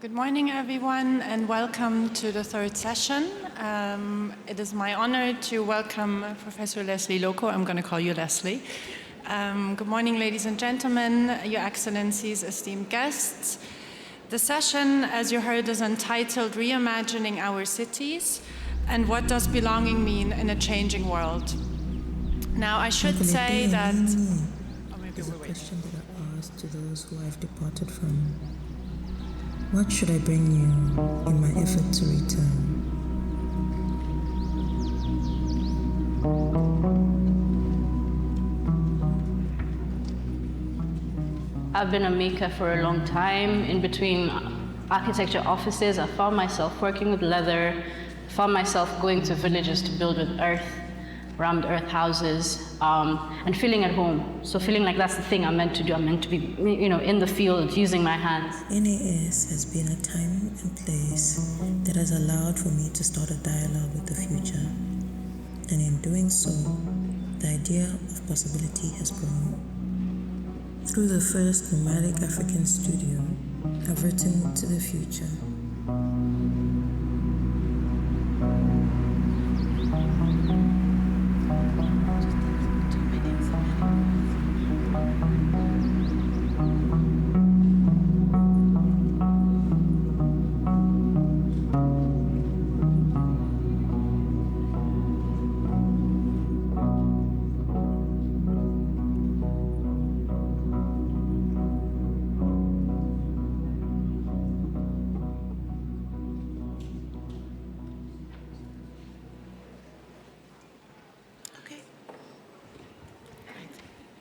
Good morning, everyone, and welcome to the third session. It is my honor to welcome Professor Lesley Lokko. I'm going to call you Lesley. Good morning, ladies and gentlemen, Your Excellencies, esteemed guests. The session, as you heard, is entitled Reimagining Our Cities and What Does Belonging Mean in a Changing World? Now, I should say that... There's a question that I asked to those who I've departed from. What should I bring you in my effort to return? I've been a maker for a long time. In between architecture offices, I found myself working with leather, found myself going to villages to build with earth, rammed earth houses, and feeling at home. So feeling like that's the thing I'm meant to do. I'm meant to be, in the field, using my hands. NAS has been a time and place that has allowed for me to start a dialogue with the future. And in doing so, the idea of possibility has grown. Through the first nomadic African studio, I've written to the future.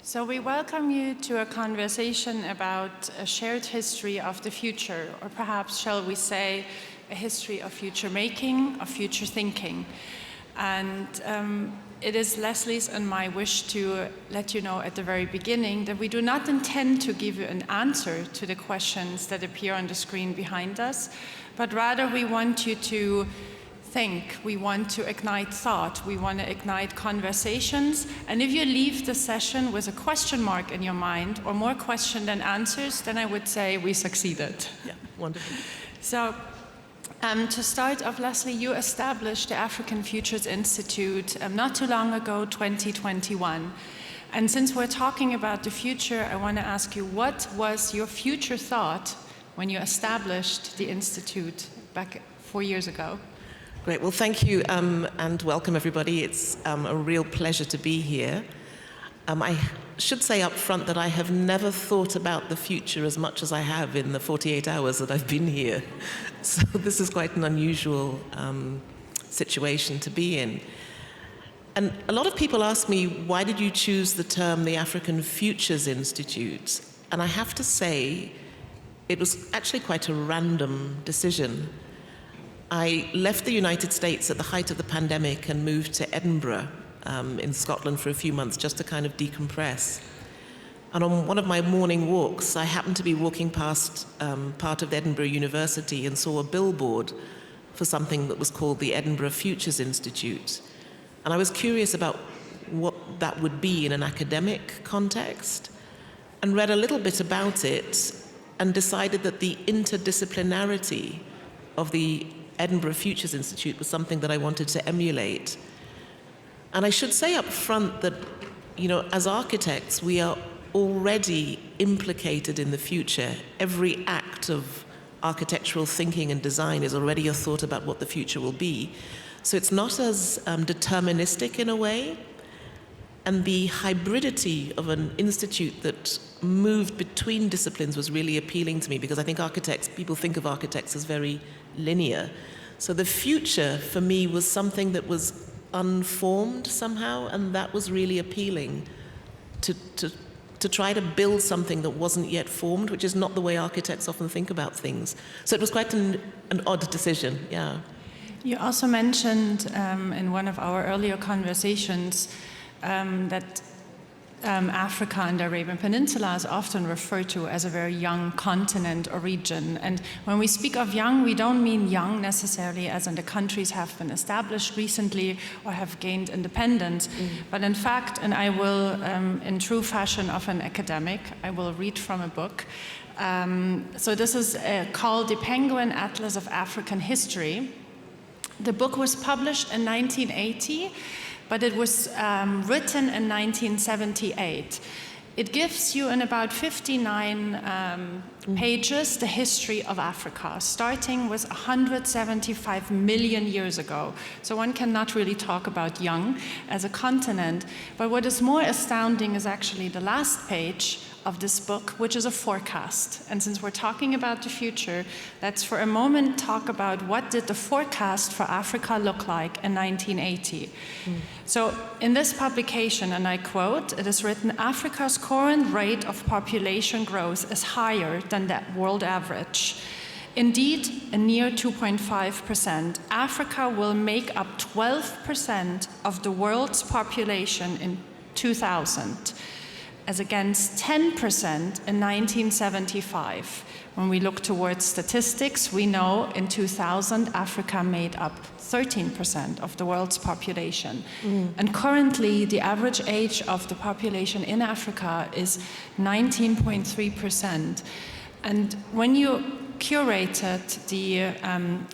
So we welcome you to a conversation about a shared history of the future, or perhaps, shall we say, a history of future making, of future thinking. And it is Lesley's and my wish to let you know at the very beginning that we do not intend to give you an answer to the questions that appear on the screen behind us, but rather we want you to think, we want to ignite thought, we want to ignite conversations, and if you leave the session with a question mark in your mind, or more question than answers, then I would say we succeeded. Yeah, wonderful. So, to start off, Lesley, you established the African Futures Institute not too long ago, 2021. And since we're talking about the future, I want to ask you, what was your future thought when you established the Institute back 4 years ago? Great. Well, thank you and welcome, everybody. It's a real pleasure to be here. I should say up front that I have never thought about the future as much as I have in the 48 hours that I've been here. So this is quite an unusual situation to be in. And a lot of people ask me, why did you choose the term the African Futures Institute? And I have to say, it was actually quite a random decision. I left the United States at the height of the pandemic and moved to Edinburgh in Scotland for a few months just to kind of decompress. And on one of my morning walks, I happened to be walking past part of Edinburgh University and saw a billboard for something that was called the Edinburgh Futures Institute. And I was curious about what that would be in an academic context, and read a little bit about it and decided that the interdisciplinarity of the Edinburgh Futures Institute was something that I wanted to emulate. And I should say up front that, as architects, we are already implicated in the future. Every act of architectural thinking and design is already a thought about what the future will be. So it's not as deterministic in a way. And the hybridity of an institute that moved between disciplines was really appealing to me, because I think people think of architects as very linear. So the future for me was something that was unformed somehow, and that was really appealing to try to build something that wasn't yet formed, which is not the way architects often think about things. So it was quite an odd decision, yeah. You also mentioned in one of our earlier conversations that Africa and the Arabian Peninsula is often referred to as a very young continent or region. And when we speak of young, we don't mean young necessarily as in the countries have been established recently or have gained independence. But in fact, and I will, in true fashion of an academic, I will read from a book, So this is called The Penguin Atlas of African History. The book was published in 1980, but it was written in 1978. It gives you in about 59 pages the history of Africa, starting with 175 million years ago. So one cannot really talk about young as a continent. But what is more astounding is actually the last page of this book, which is a forecast. And since we're talking about the future, let's for a moment talk about what did the forecast for Africa look like in 1980. So in this publication, and I quote, it is written, Africa's current rate of population growth is higher than the world average. Indeed, a near 2.5%. Africa will make up 12% of the world's population in 2000. As against 10% in 1975. When we look towards statistics, we know in 2000, Africa made up 13% of the world's population. And currently, the average age of the population in Africa is 19.3%. And when you curated the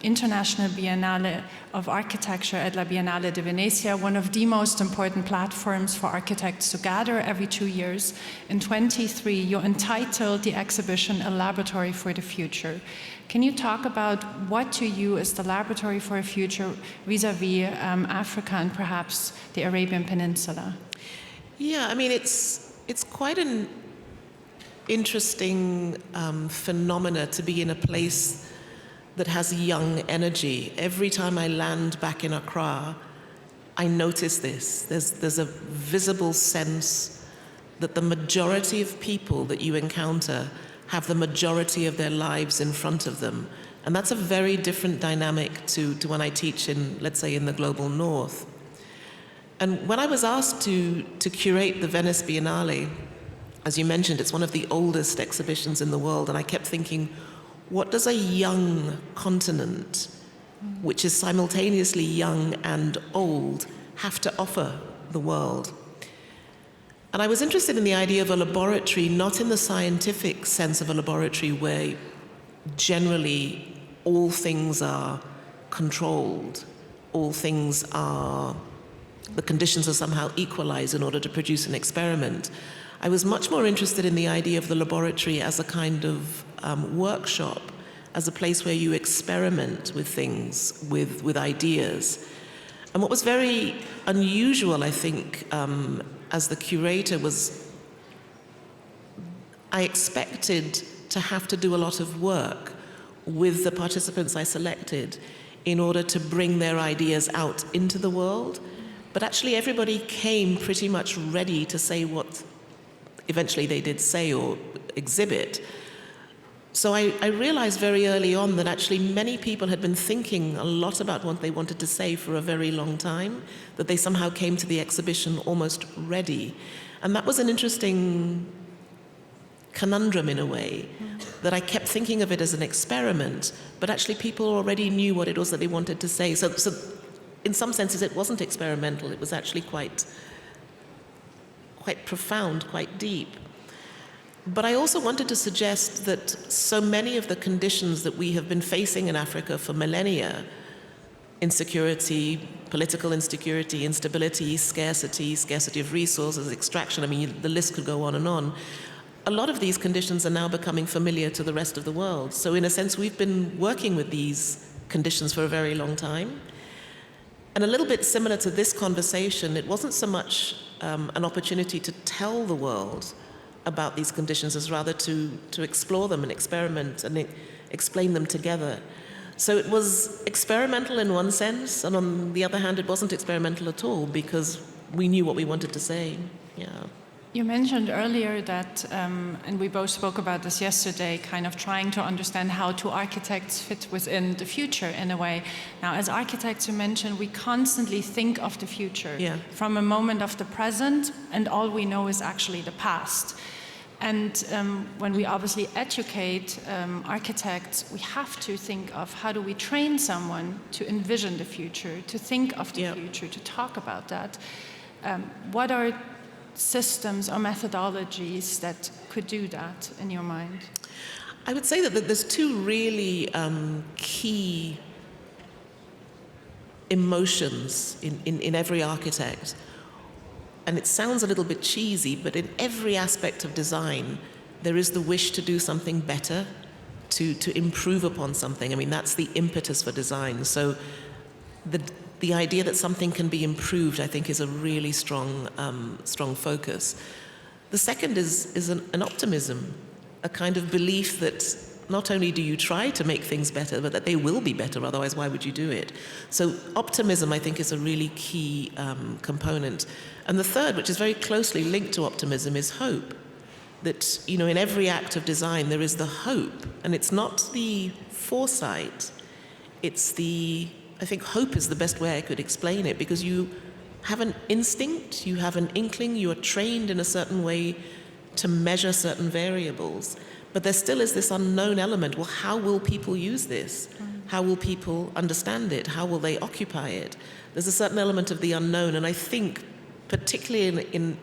International Biennale of Architecture at La Biennale de Venezia, one of the most important platforms for architects to gather every 2 years. In 23, you entitled the exhibition A Laboratory for the Future. Can you talk about what to you is the laboratory for a future vis-a-vis Africa and perhaps the Arabian Peninsula? Yeah, I mean, it's quite an interesting phenomena to be in a place that has young energy. Every time I land back in Accra, I notice this. There's a visible sense that the majority of people that you encounter have the majority of their lives in front of them. And that's a very different dynamic to when I teach in, let's say, in the global north. And when I was asked to curate the Venice Biennale, as you mentioned, it's one of the oldest exhibitions in the world, and I kept thinking, what does a young continent, which is simultaneously young and old, have to offer the world? And I was interested in the idea of a laboratory, not in the scientific sense of a laboratory where generally all things are controlled, all things are, the conditions are somehow equalized in order to produce an experiment. I was much more interested in the idea of the laboratory as a kind of workshop, as a place where you experiment with things, with ideas. And what was very unusual, I think, as the curator was, I expected to have to do a lot of work with the participants I selected in order to bring their ideas out into the world. But actually everybody came pretty much ready to say what eventually they did say or exhibit. So I realized very early on that actually many people had been thinking a lot about what they wanted to say for a very long time, that they somehow came to the exhibition almost ready. And that was an interesting conundrum in a way, that I kept thinking of it as an experiment, but actually people already knew what it was that they wanted to say. So in some senses it wasn't experimental, it was actually quite profound, quite deep. But I also wanted to suggest that so many of the conditions that we have been facing in Africa for millennia, insecurity, political insecurity, instability, scarcity of resources, extraction, I mean, the list could go on, a lot of these conditions are now becoming familiar to the rest of the world. So in a sense, we've been working with these conditions for a very long time. And a little bit similar to this conversation, it wasn't so much an opportunity to tell the world about these conditions as rather to explore them and experiment and explain them together. So it was experimental in one sense, and on the other hand, it wasn't experimental at all because we knew what we wanted to say. Yeah. You mentioned earlier that, and we both spoke about this yesterday, kind of trying to understand how two architects fit within the future in a way. Now, as architects, you mentioned we constantly think of the future from a moment of the present, and all we know is actually the past. And when we obviously educate architects, we have to think of how do we train someone to envision the future, to think of the future, to talk about that. What are systems or methodologies that could do that in your mind? I would say that there's two really key emotions in every architect. And it sounds a little bit cheesy, but in every aspect of design, there is the wish to do something better, to improve upon something. I mean, that's the impetus for design. So the idea that something can be improved, I think, is a really strong focus. The second is an optimism, a kind of belief that not only do you try to make things better, but that they will be better, otherwise why would you do it? So optimism, I think, is a really key component. And the third, which is very closely linked to optimism, is hope. That, you know, in every act of design there is the hope, and it's not the foresight, it's I think hope is the best way I could explain it, because you have an instinct, you have an inkling, you are trained in a certain way to measure certain variables, but there still is this unknown element. Well, how will people use this? How will people understand it? How will they occupy it? There's a certain element of the unknown, and I think particularly in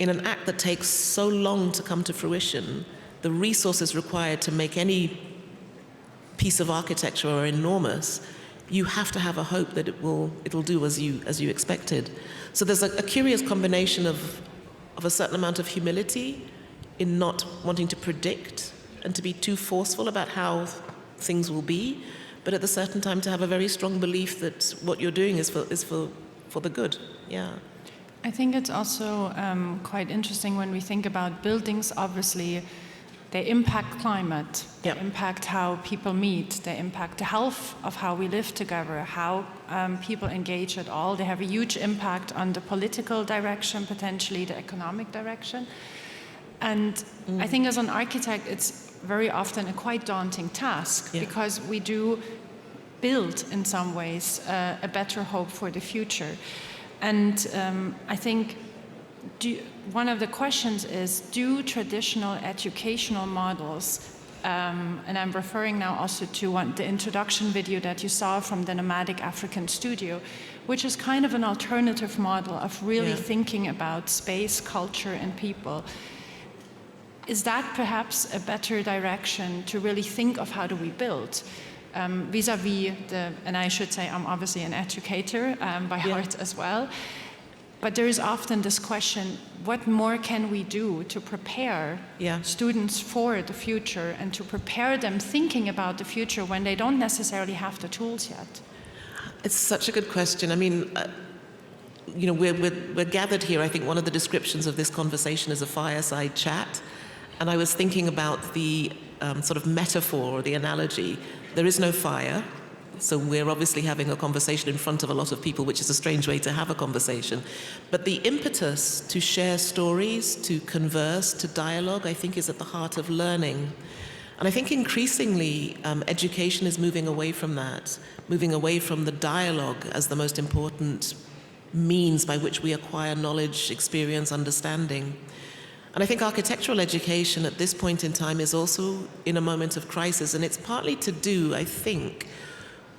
an act that takes so long to come to fruition, the resources required to make any piece of architecture are enormous. You have to have a hope that it'll do as you expected. So there's a curious combination of a certain amount of humility in not wanting to predict and to be too forceful about how things will be, but at the certain time to have a very strong belief that what you're doing is for the good. Yeah. I think it's also quite interesting when we think about buildings. Obviously, they impact climate, they impact how people meet, they impact the health of how we live together, how people engage at all. They have a huge impact on the political direction, potentially the economic direction. And I think as an architect, it's very often a quite daunting task, because we do build, in some ways, a better hope for the future. And I think one of the questions is, do traditional educational models, and I'm referring now also to the introduction video that you saw from the Nomadic African Studio, which is kind of an alternative model of really thinking about space, culture, and people. Is that perhaps a better direction to really think of how do we build? Vis-a-vis and I should say I'm obviously an educator by heart as well, but there is often this question, what more can we do to prepare students for the future and to prepare them thinking about the future when they don't necessarily have the tools yet? It's such a good question. I mean, you know, we're gathered here. I think one of the descriptions of this conversation is a fireside chat, and I was thinking about the sort of metaphor or the analogy. There is no fire, so we're obviously having a conversation in front of a lot of people, which is a strange way to have a conversation. But the impetus to share stories, to converse, to dialogue, I think is at the heart of learning. And I think increasingly education is moving away from that, moving away from the dialogue as the most important means by which we acquire knowledge, experience, understanding. And I think architectural education at this point in time is also in a moment of crisis, and it's partly to do, I think,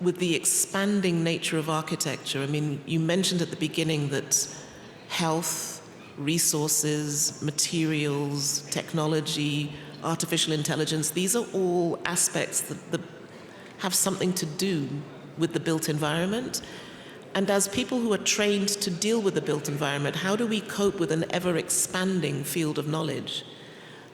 with the expanding nature of architecture. I mean, you mentioned at the beginning that health, resources, materials, technology, artificial intelligence, these are all aspects that have something to do with the built environment. And as people who are trained to deal with the built environment, how do we cope with an ever-expanding field of knowledge?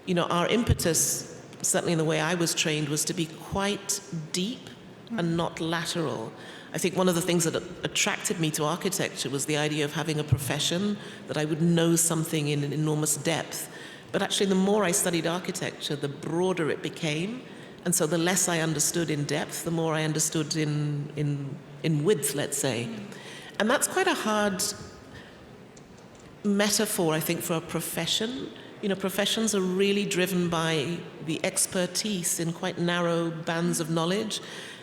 You know, our impetus, certainly in the way I was trained, was to be quite deep and not lateral. I think one of the things that attracted me to architecture was the idea of having a profession, that I would know something in an enormous depth. But actually, the more I studied architecture, the broader it became. And so the less I understood in depth, the more I understood in width, let's say. And that's quite a hard metaphor, I think, for a profession. You know, professions are really driven by the expertise in quite narrow bands of knowledge.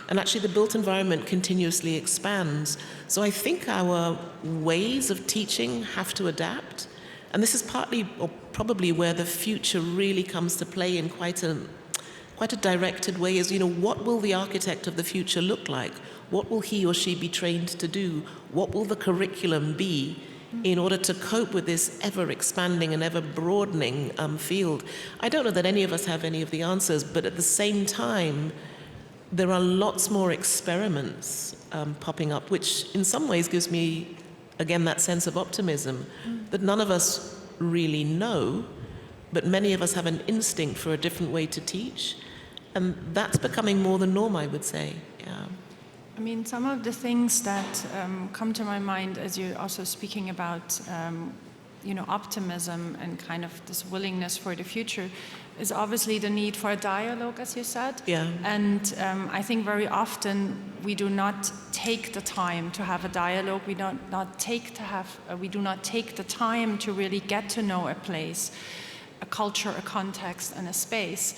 And actually, the built environment continuously expands. So I think our ways of teaching have to adapt. And this is partly, or probably, where the future really comes to play in quite a directed way, is, you know, what will the architect of the future look like? What will he or she be trained to do? What will the curriculum be in order to cope with this ever-expanding and ever-broadening field. I don't know that any of us have any of the answers, but at the same time, there are lots more experiments popping up, which in some ways gives me, again, that sense of optimism that none of us really know, but many of us have an instinct for a different way to teach. And that's becoming more the norm, I would say. Yeah. I mean, some of the things that come to my mind as you're also speaking about, optimism and kind of this willingness for the future is obviously the need for a dialogue, as you said. Yeah. And I think very often we do not take the time to have a dialogue. We do not take the time to really get to know a place, a culture, a context, and a space.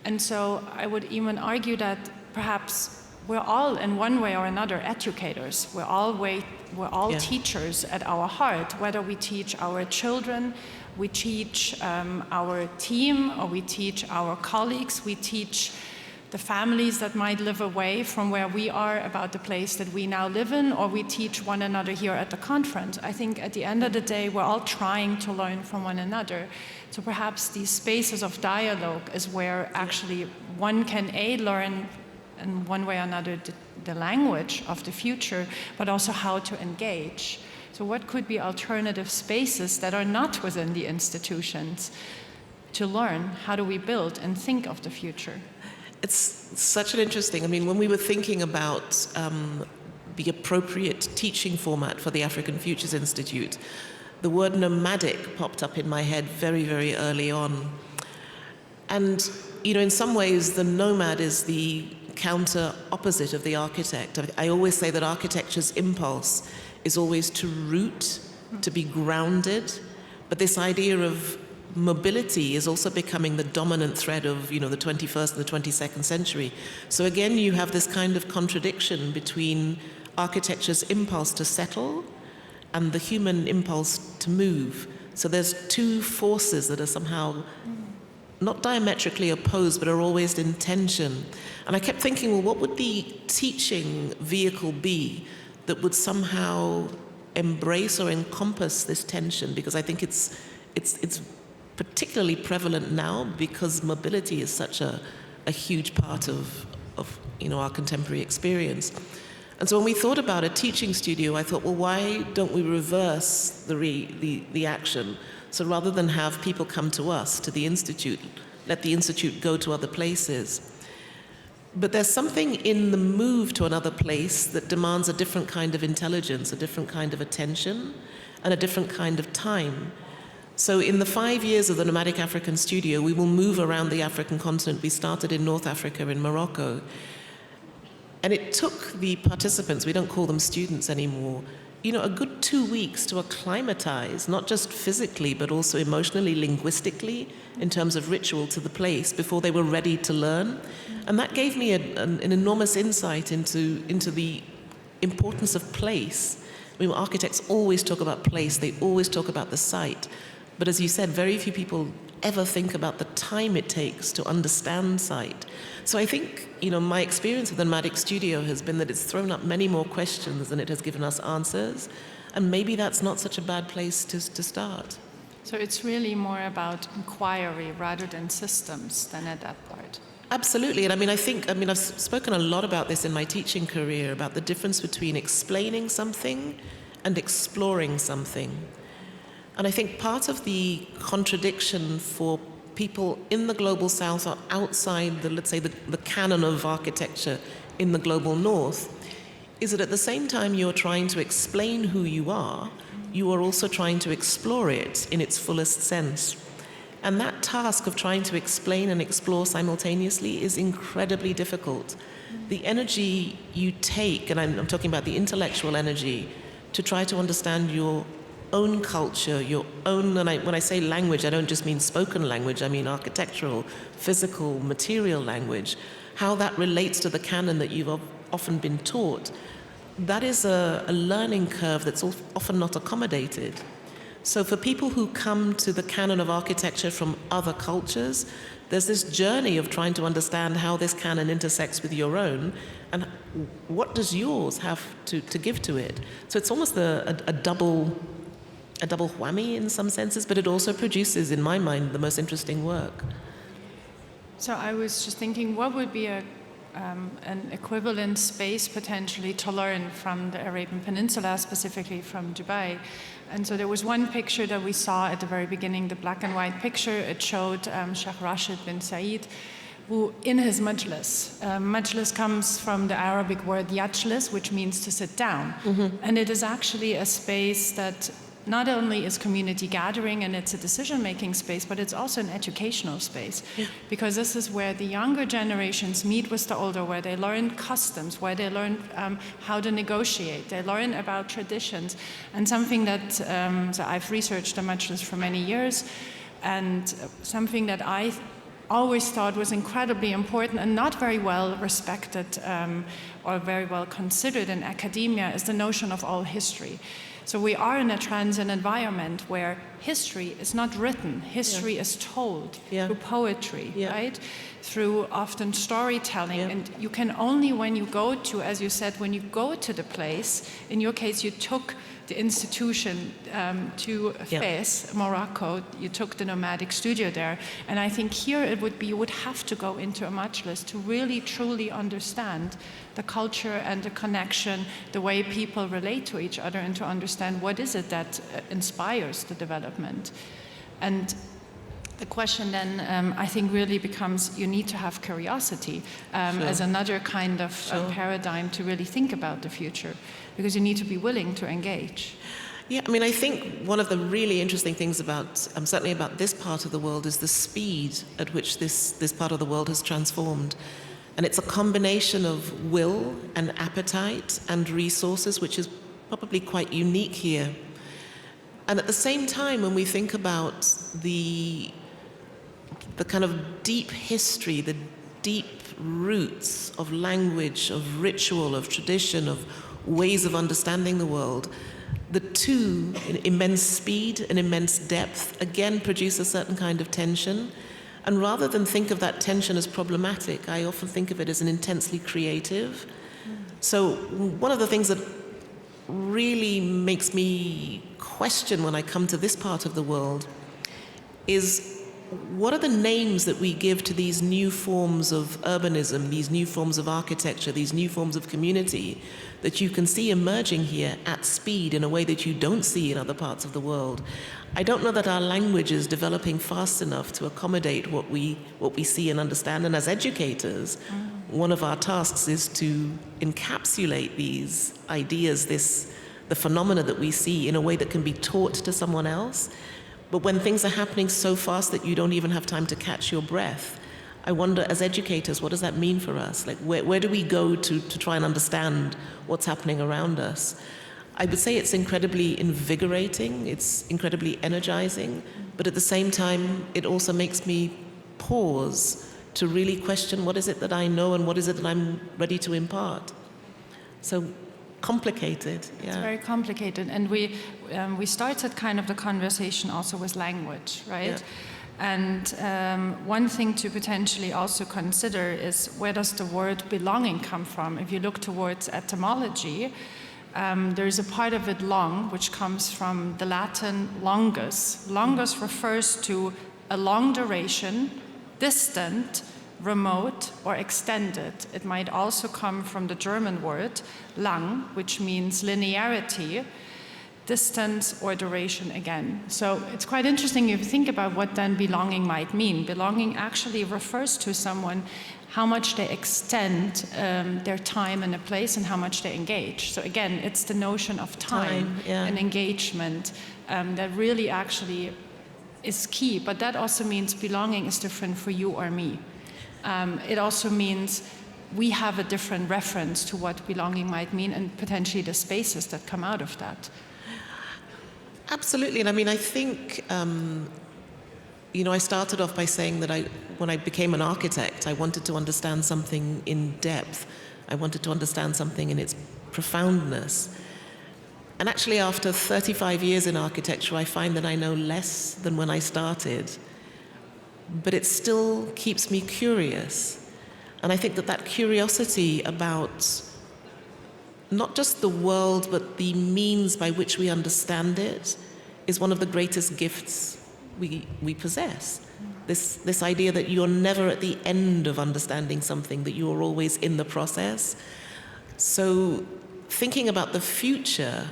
And so I would even argue that perhaps we're all, in one way or another, educators. We're all teachers at our heart, whether we teach our children, we teach our team, or we teach our colleagues, we teach the families that might live away from where we are about the place that we now live in, or we teach one another here at the conference. I think at the end of the day, we're all trying to learn from one another. So perhaps these spaces of dialogue is where actually one can learn in one way or another the language of the future, but also how to engage. So what could be alternative spaces that are not within the institutions to learn how do we build and think of the future? It's such an interesting, when we were thinking about the appropriate teaching format for the African Futures Institute, the word nomadic popped up in my head very, very early on. And, in some ways, the nomad is the counter opposite of the architect. I always say that architecture's impulse is always to root, to be grounded, but this idea of mobility is also becoming the dominant thread of, the 21st and the 22nd century. So again, you have this kind of contradiction between architecture's impulse to settle and the human impulse to move. So there's two forces that are somehow not diametrically opposed, but are always in tension. And I kept thinking, well, what would the teaching vehicle be that would somehow embrace or encompass this tension? Because I think it's particularly prevalent now because mobility is such a huge part of our contemporary experience. And so when we thought about a teaching studio, I thought, well, why don't we reverse the action? So rather than have people come to us, to the Institute, let the Institute go to other places. But there's something in the move to another place that demands a different kind of intelligence, a different kind of attention, and a different kind of time. So in the 5 years of the Nomadic African Studio, we will move around the African continent. We started in North Africa, in Morocco. And it took the participants, we don't call them students anymore, a good 2 weeks to acclimatize, not just physically, but also emotionally, linguistically, in terms of ritual to the place before they were ready to learn. And that gave me an enormous insight into the importance of place. Architects always talk about place, they always talk about the site. But as you said, very few people ever think about the time it takes to understand site. So I think, my experience with the Nomadic Studio has been that it's thrown up many more questions than it has given us answers. And maybe that's not such a bad place to start. So it's really more about inquiry rather than systems than at that part. Absolutely. And I've spoken a lot about this in my teaching career, about the difference between explaining something and exploring something. And I think part of the contradiction for people in the global south or outside the canon of architecture in the global north is that at the same time you're trying to explain who you are also trying to explore it in its fullest sense. And that task of trying to explain and explore simultaneously is incredibly difficult. The energy you take, and I'm talking about the intellectual energy, to try to understand your own culture, your own, and when I say language, I don't just mean spoken language, I mean architectural, physical, material language, how that relates to the canon that you've often been taught, that is a learning curve that's often not accommodated. So for people who come to the canon of architecture from other cultures, there's this journey of trying to understand how this canon intersects with your own, and what does yours have to give to it. So it's almost a double a double whammy in some senses, but it also produces, in my mind, the most interesting work. So I was just thinking, what would be an equivalent space potentially to learn from the Arabian Peninsula, specifically from Dubai? And so there was one picture that we saw at the very beginning, the black and white picture. It showed Sheikh Rashid bin Zayed, who in his majlis, majlis comes from the Arabic word yajlis, which means to sit down. And it is actually a space that not only is community gathering and it's a decision-making space, but it's also an educational space. Because this is where the younger generations meet with the older, where they learn customs, where they learn how to negotiate, they learn about traditions. And something that so I've researched the majlis for many years, and something that I always thought was incredibly important and not very well respected or very well considered in academia is the notion of all history. So we are in a transient environment where history is not written, history is told through poetry, right? Through often storytelling. And you can only, when you go to, as you said, when you go to the place, in your case you took the institution to Fez, Morocco, you took the nomadic studio there. And I think here it would be, you would have to go into a majlis to really truly understand the culture and the connection, the way people relate to each other, and to understand what is it that inspires the development. And the question then, I think, really becomes you need to have curiosity as another kind of paradigm to really think about the future, because you need to be willing to engage. Yeah, I mean, I think one of the really interesting things about, certainly about this part of the world, is the speed at which this part of the world has transformed. And it's a combination of will and appetite and resources, which is probably quite unique here. And at the same time, when we think about the kind of deep history, the deep roots of language, of ritual, of tradition, of ways of understanding the world, the two, in immense speed and immense depth, again produce a certain kind of tension. And rather than think of that tension as problematic, I often think of it as an intensely creative. So one of the things that really makes me question when I come to this part of the world is, what are the names that we give to these new forms of urbanism, these new forms of architecture, these new forms of community that you can see emerging here at speed in a way that you don't see in other parts of the world? I don't know that our language is developing fast enough to accommodate what we see and understand. And as educators, one of our tasks is to encapsulate these ideas, the phenomena that we see, in a way that can be taught to someone else. But when things are happening so fast that you don't even have time to catch your breath, I wonder, as educators, what does that mean for us? Like, where do we go to try and understand what's happening around us? I would say it's incredibly invigorating, it's incredibly energizing, but at the same time, it also makes me pause to really question, what is it that I know and what is it that I'm ready to impart? So complicated, It's very complicated, and we started kind of the conversation also with language, right? And one thing to potentially also consider is, where does the word belonging come from? If you look towards etymology, there's a part of it, long, which comes from the Latin longus. Longus refers to a long duration, distant, remote, or extended. It might also come from the German word lang, which means linearity, distance, or duration again. So it's quite interesting if you think about what then belonging might mean. Belonging actually refers to someone, how much they extend their time in a place and how much they engage. So again, it's the notion of time and engagement that really actually is key. But that also means belonging is different for you or me. It also means we have a different reference to what belonging might mean, and potentially the spaces that come out of that. Absolutely. And I mean, I think, I started off by saying that when I became an architect, I wanted to understand something in depth. I wanted to understand something in its profoundness. And actually, after 35 years in architecture, I find that I know less than when I started. But it still keeps me curious. And I think that curiosity about not just the world, but the means by which we understand it, is one of the greatest gifts we possess. This idea that you're never at the end of understanding something, that you're always in the process. So thinking about the future,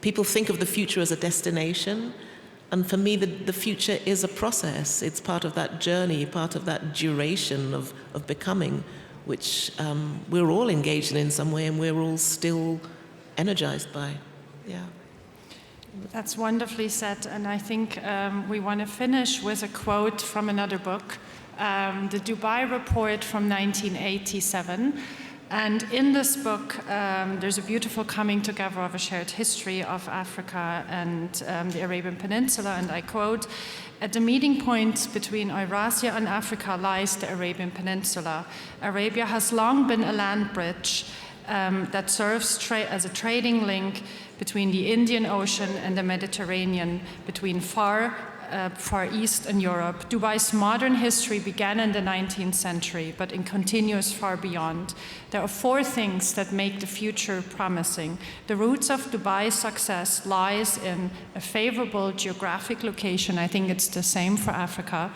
people think of the future as a destination, and for me the future is a process. It's part of that journey, part of that duration of becoming, which we're all engaged in some way, and we're all still energized by. Yeah. That's wonderfully said, and I think we want to finish with a quote from another book, the Dubai Report from 1987. And in this book, there's a beautiful coming together of a shared history of Africa and the Arabian Peninsula, and I quote, "At the meeting point between Eurasia and Africa lies the Arabian Peninsula. Arabia has long been a land bridge that serves as a trading link between the Indian Ocean and the Mediterranean, between Far East and Europe. Dubai's modern history began in the 19th century, but it continues far beyond. There are 4 things that make the future promising. The roots of Dubai's success lies in a favorable geographic location. I think it's the same for Africa.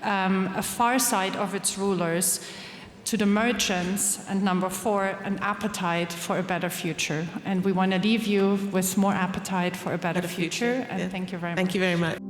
A far side of its rulers, to the merchants, and number 4, an appetite for a better future. And we want to leave you with more appetite for a better future. And thank you very much. Thank you very much.